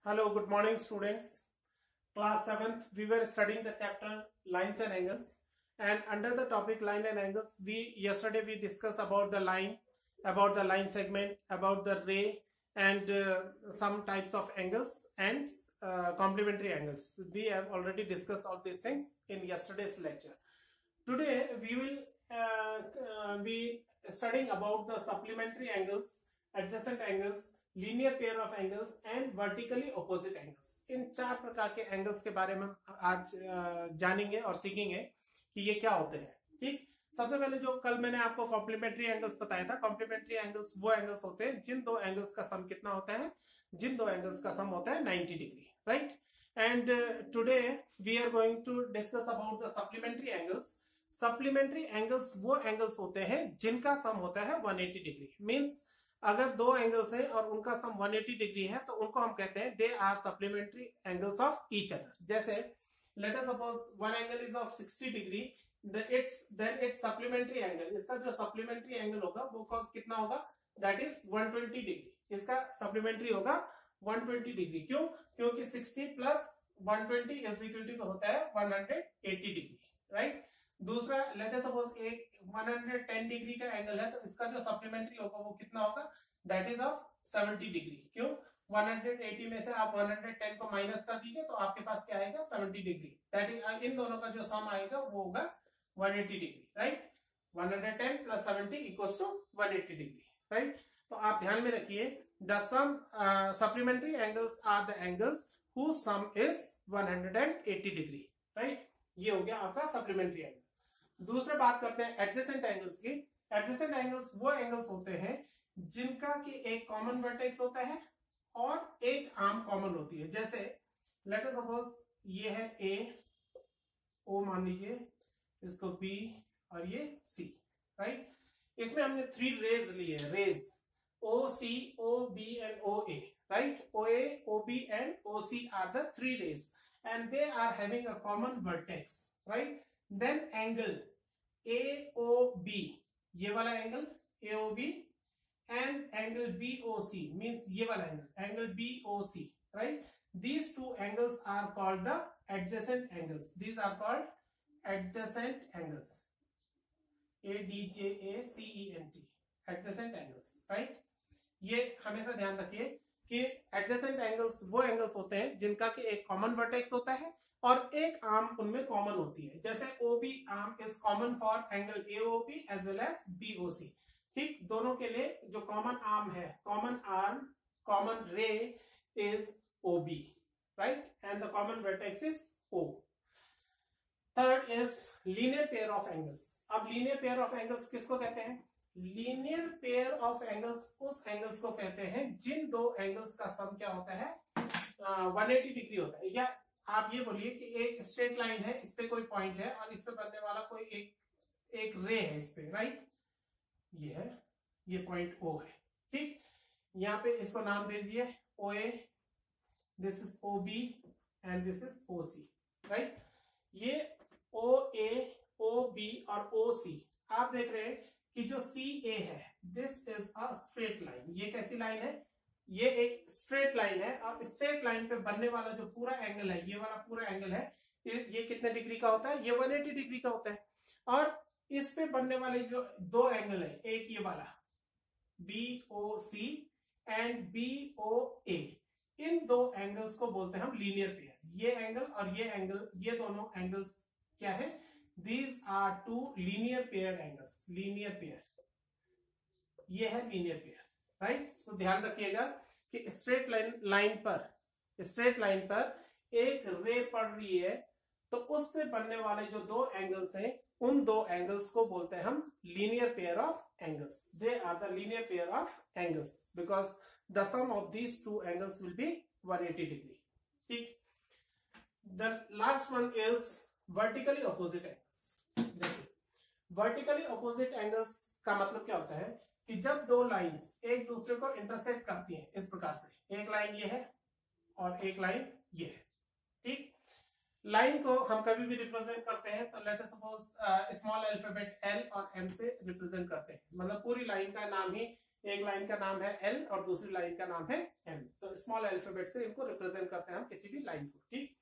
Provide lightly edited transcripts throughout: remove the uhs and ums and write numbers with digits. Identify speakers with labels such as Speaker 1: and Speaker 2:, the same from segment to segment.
Speaker 1: Hello, good morning students. Class 7th, we were studying the chapter lines and angles, and under the topic line and angles, yesterday we discussed about the line segment, about the ray, and some types of angles and complementary angles. We have already discussed all these things in yesterday's lecture. Today we will be studying about the supplementary angles, adjacent angles, linear pair of angles and vertically opposite angles. इन चार प्रकार के angles के बारे में आज जानेंगे और सीखेंगे कि ये क्या होते हैं। ठीक, सबसे पहले जो कल मैंने आपको कॉम्प्लीमेंट्री एंगल्स बताया था, कॉम्प्लीमेंट्री एंगल्स वो एंगल्स होते हैं जिन दो एंगल्स का सम कितना होता है, जिन दो एंगल्स का सम होता है 90 degree, right. And today we are going to discuss about the supplementary angles. Supplementary angles वो एंगल्स होते हैं जिनका सम होता है 180 डिग्री। मींस अगर दो एंगल्स हैं और उनका सम 180 डिग्री है तो उनको हम कहते हैं they are supplementary angles of each other. जैसे let us suppose one angle is of 60 degree, then it's supplementary angle, इसका जो सप्लीमेंट्री एंगल होगा वो कितना होगा, दैट इज 120 डिग्री। इसका सप्लीमेंट्री होगा 120 डिग्री। क्यों? क्योंकि 60 प्लस 120 इज इक्वल टू होता है 180 डिग्री, राइट। दूसरा लेट अस सपोज एक 110 डिग्री का एंगल है तो इसका जो सप्लीमेंट्री होगा वो कितना होगा, दैट इज ऑफ 70 डिग्री। क्यों? 180 में से आप 110 को माइनस कर दीजिए तो आपके पास क्या आएगा, 70 डिग्री। दैट इज इन दोनों का जो सम आएगा वो होगा 180 degree, right. 110 plus 70 equals to 180 degree, right. तो आप ध्यान में रखिए, the sum supplementary angles are the angles whose sum is 180 degree, right. ये हो गया आपका सप्लीमेंट्री एंगल। दूसरा बात करते हैं एडजेसेंट एंगल्स की। एडजेसेंट एंगल्स वो एंगल्स होते हैं जिनका कि एक कॉमन वर्टेक्स होता है और एक आर्म कॉमन होती है। जैसे लेट अस सपोज ये है ए, ओ मान लीजिए, इसको बी और ये सी, राइट। इसमें हमने 3 रेज लिए हैं, rays O C, O B and O A, right. O A, O B and O C are the 3 rays and they are having a common vertex, right. Then angle AOB, ये वाला angle AOB and angle BOC means ये वाला angle BOC, right. These two angles are called the adjacent angles. These are called adjacent angles, ADJACENT, adjacent angles, right. ये हमेशा ध्यान रखिए कि adjacent angles वो एंगल्स होते हैं जिनका कि एक कॉमन वर्टेक्स होता है और एक आर्म उनमें कॉमन होती है। जैसे OB arm is common for angle AOB as well as BOC। ठीक, दोनों के लिए जो कॉमन आर्म है, common arm, common ray is OB, right, and the common vertex is O। Third is linear pair of angles. अब linear pair of angles किसको कहते हैं? लीनियर पेयर ऑफ एंगल्स उस एंगल्स को कहते हैं जिन दो एंगल्स का सम क्या होता है, 180 डिग्री होता है। या आप ये बोलिए कि एक स्ट्रेट लाइन है, इस पे कोई पॉइंट है और इस पे बनने वाला कोई एक रे है इस पे, राइट। ये है, ये पॉइंट O है, ठीक। यहाँ पे इसको नाम दे दिए OA, this is OB and this is OC, right. ये OA, OB और OC आप देख रहे हैं कि जो CA है, this is a straight line. ये कैसी लाइन है? ये एक स्ट्रेट लाइन है और स्ट्रेट लाइन पे बनने वाला जो पूरा एंगल है, ये वाला पूरा एंगल है, ये कितने डिग्री का होता है? ये 180 डिग्री का होता है। और इस पे बनने वाले जो दो एंगल है, एक ये वाला BOC एंड BOA, इन दो एंगल्स को बोलते हैं हम लीनियर पेयर। ये एंगल और ये एंगल, ये दोनों एंगल्स क्या है? These are two linear paired angles, linear pair, ये है linear pair, right? So ध्यान रखिएगा कि स्ट्रेट लाइन पर एक रे पड़ रही है तो उससे बनने वाले जो दो एंगल्स हैं, उन दो एंगल्स को बोलते हैं हम linear pair of angles. They are the linear pair of angles because the sum of these two angles will be 180 degree, ठीक। The last one is vertically opposite angles. Vertically opposite angles का मतलब क्या होता है कि जब दो lines एक दूसरे को इंटरसेक्ट करती हैं, इस प्रकार से एक लाइन ये है और एक लाइन ये है, ठीक। लाइन को हम कभी भी रिप्रेजेंट करते हैं तो late us suppose small alphabet L और M से रिप्रेजेंट करते हैं। मतलब पूरी लाइन का नाम ही एक लाइन का नाम है एल और दूसरी लाइन का नाम है एम। तो स्मॉल अल्फाबेट से इनको रिप्रेजेंट करते हैं हम किसी भी लाइन को। ठीक,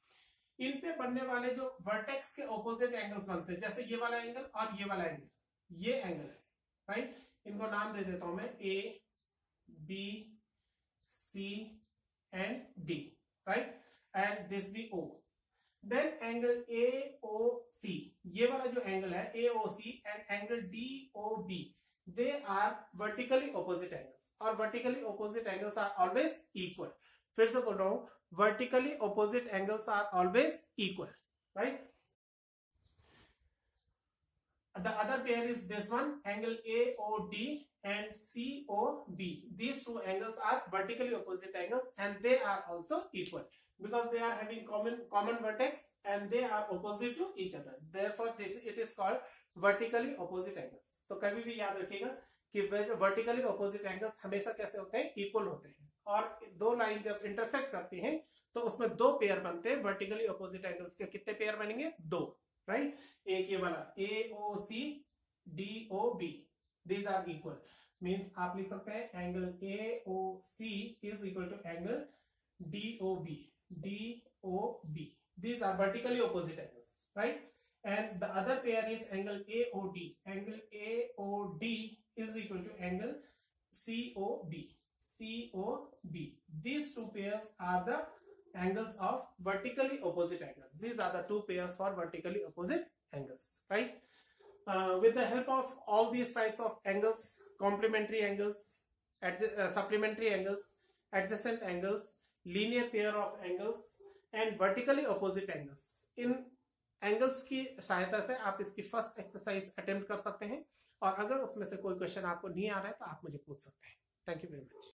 Speaker 1: इन पे बनने वाले जो वर्टेक्स के ऑपोजिट एंगल्स बनते हैं, जैसे ये वाला एंगल और ये वाला एंगल, ये एंगल है, राइट। इनको नाम दे देता हूं मैं A B C and D, right, and this B O. Then angle AOC, ये वाला जो एंगल है AOC and angle DOB, they are vertically opposite angles, और vertically opposite angles are always equal। फिर से बोल रहा हूं, vertically opposite angles are always equal, right? The other pair is this one, angle AOD and COB. These two angles are vertically opposite angles and they are also equal because they are having common vertex and they are opposite to each other. Therefore, it is called vertically opposite angles. तो कभी भी याद रखिएगा कि vertically opposite angles हमेशा कैसे होते हैं, equal होते हैं। और दो लाइन जब इंटरसेक्ट करती हैं तो उसमें दो पेयर बनते हैं। वर्टिकली ऑपोजिट एंगल्स के कितने पेयर बनेंगे? दो, राइट। एक ये वाला AOC DOB, these are equal, means आप लिख सकते हैं angle AOC is equal to angle DOB, these are vertically opposite angles, right? And the other pair is angle AOD, angle AOD is equal to angle COB, these two pairs are the angles of vertically opposite angles. These are the two pairs for vertically opposite angles, right? With the help of all these types of angles, complementary angles, supplementary angles, adjacent angles, linear pair of angles and vertically opposite angles, in angles की सहायता से आप इसकी first exercise attempt कर सकते हैं। और अगर उसमें से कोई क्वेश्चन आपको नहीं आ रहा है तो आप मुझे पूछ सकते हैं। Thank you very much.